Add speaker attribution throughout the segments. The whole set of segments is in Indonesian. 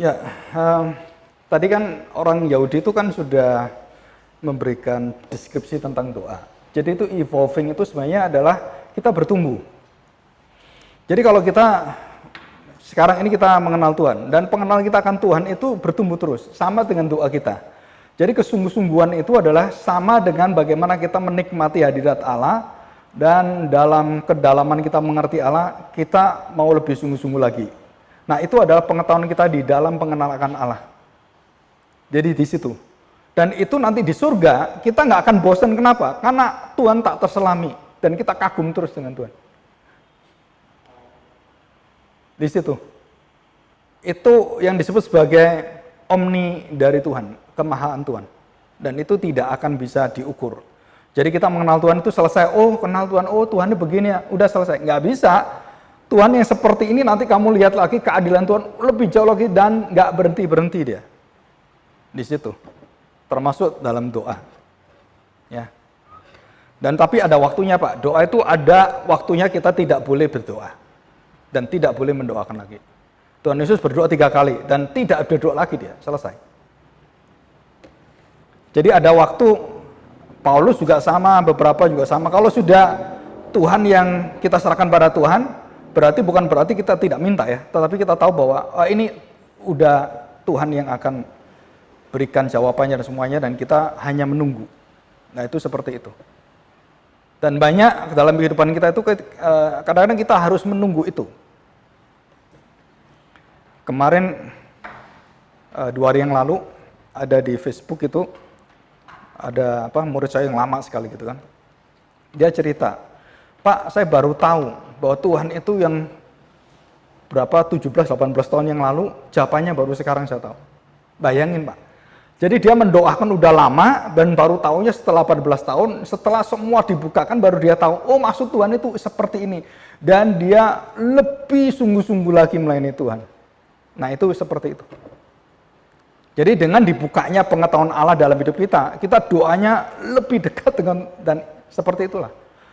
Speaker 1: Ya, tadi kan orang Yahudi itu kan sudah memberikan deskripsi tentang doa. Jadi itu evolving itu sebenarnya adalah kita bertumbuh. Jadi kalau kita sekarang ini kita mengenal Tuhan, dan pengenalan kita akan Tuhan itu bertumbuh terus, sama dengan doa kita. Jadi kesungguh-sungguhan itu adalah sama dengan bagaimana kita menikmati hadirat Allah, dan dalam kedalaman kita mengerti Allah, kita mau lebih sungguh-sungguh lagi. Nah, itu adalah pengetahuan kita di dalam pengenalan Allah. Jadi di situ. Dan itu nanti di surga, kita nggak akan bosan. Kenapa? Karena Tuhan tak terselami. Dan kita kagum terus dengan Tuhan. Di situ. Itu yang disebut sebagai omni dari Tuhan. Kemahaan Tuhan. Dan itu tidak akan bisa diukur. Jadi kita mengenal Tuhan itu selesai. Oh, kenal Tuhan. Oh, Tuhan ini begini ya. Udah selesai. Nggak bisa. Tuhan yang seperti ini nanti kamu lihat lagi keadilan Tuhan lebih jauh lagi dan nggak berhenti-berhenti dia. Di situ. Termasuk dalam doa. Ya. Dan tapi ada waktunya, Pak. Doa itu ada waktunya, kita tidak boleh berdoa. Dan tidak boleh mendoakan lagi. Tuhan Yesus berdoa 3 kali dan tidak berdoa lagi dia. Selesai. Jadi ada waktu, Paulus juga sama, beberapa juga sama. Kalau sudah Tuhan yang kita serahkan pada Tuhan, bukan berarti kita tidak minta ya, tetapi kita tahu bahwa ini udah Tuhan yang akan berikan jawabannya dan semuanya, dan kita hanya menunggu. Nah, itu seperti itu. Dan banyak dalam kehidupan kita itu kadang-kadang kita harus menunggu itu. Kemarin 2 hari yang lalu ada di Facebook itu ada murid saya yang lama sekali gitu kan. Dia cerita, "Pak, saya baru tahu bahwa Tuhan itu yang berapa 17-18 tahun yang lalu, jawabannya baru sekarang saya tahu." Bayangin, Pak. Jadi dia mendoakan udah lama dan baru tahunya setelah 14 tahun, setelah semua dibukakan baru dia tahu, oh maksud Tuhan itu seperti ini. Dan dia lebih sungguh-sungguh lagi melayani Tuhan. Nah, itu seperti itu. Jadi dengan dibukanya pengetahuan Allah dalam hidup kita, kita doanya lebih dekat dengan, dan seperti itulah.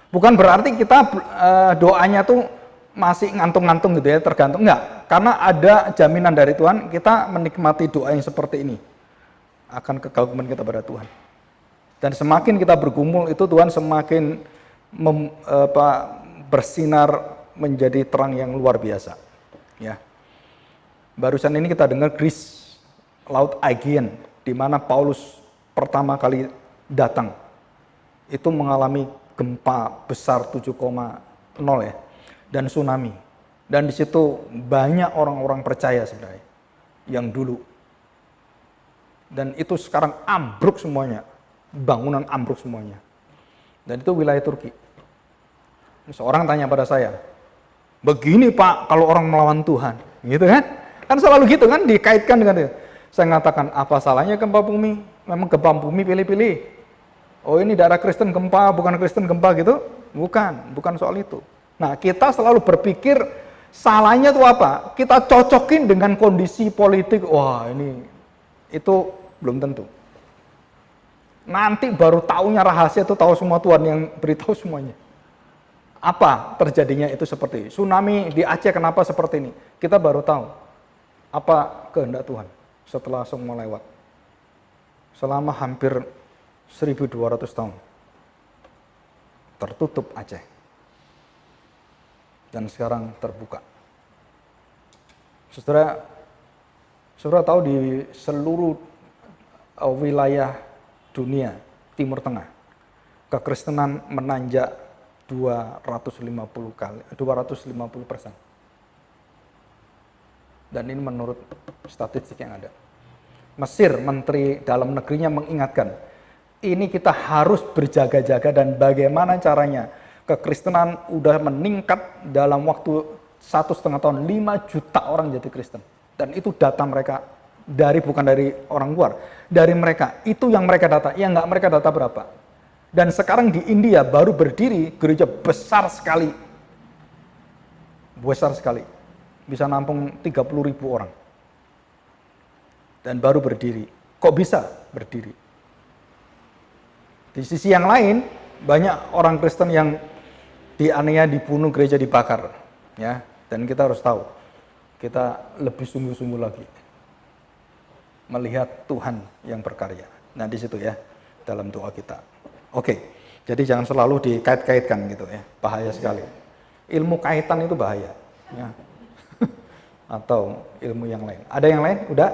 Speaker 1: Bukan berarti kita doanya tuh masih ngantung-ngantung gitu ya, tergantung. Enggak, karena ada jaminan dari Tuhan, kita menikmati doa yang seperti ini. Akan kekaguman kita pada Tuhan. Dan semakin kita bergumul, itu Tuhan semakin bersinar menjadi terang yang luar biasa. Ya. Barusan ini kita dengar Greece, Laut Aegean, di mana Paulus pertama kali datang. Itu mengalami gempa besar 7,0 ya, dan tsunami. Dan di situ banyak orang-orang percaya sebenarnya yang dulu. Dan itu sekarang ambruk semuanya, bangunan ambruk semuanya. Dan itu wilayah Turki. Seorang tanya pada saya, "Begini Pak, kalau orang melawan Tuhan," gitu kan? Kan selalu gitu kan, dikaitkan dengan itu. Saya mengatakan, apa salahnya gempa bumi? Memang gempa bumi pilih-pilih. Oh, ini daerah Kristen gempa, bukan Kristen gempa gitu? Bukan soal itu. Nah, kita selalu berpikir salahnya itu apa? Kita cocokin dengan kondisi politik. Wah, itu belum tentu. Nanti baru taunya rahasia itu, tahu semua Tuhan yang beritahu semuanya. Apa terjadinya itu seperti tsunami di Aceh, kenapa seperti ini? Kita baru tahu apa kehendak Tuhan setelah semua lewat. Selama hampir 1200 tahun tertutup Aceh, dan sekarang terbuka. Saudara tahu di seluruh wilayah dunia Timur Tengah, kekristenan menanjak 250%. Dan ini menurut statistik yang ada. Mesir, Menteri Dalam Negerinya mengingatkan, ini kita harus berjaga-jaga, dan bagaimana caranya. Kekristenan udah meningkat dalam waktu 1,5 tahun, 5 juta orang jadi Kristen. Dan itu data mereka, bukan dari orang luar, dari mereka. Itu yang mereka data, yang nggak mereka data berapa. Dan sekarang di India baru berdiri gereja besar sekali. Bisa nampung 30.000 orang. Dan baru berdiri. Kok bisa berdiri? Di sisi yang lain, banyak orang Kristen yang dianiaya, dibunuh, gereja dibakar. Ya, dan kita harus tahu, kita lebih sungguh-sungguh lagi. melihat Tuhan yang berkarya. Nah di situ ya dalam doa kita. Oke, jadi jangan selalu dikait-kaitkan gitu ya, bahaya sekali. Ilmu kaitan itu bahaya, ya. Atau ilmu yang lain. Ada yang lain? Udah?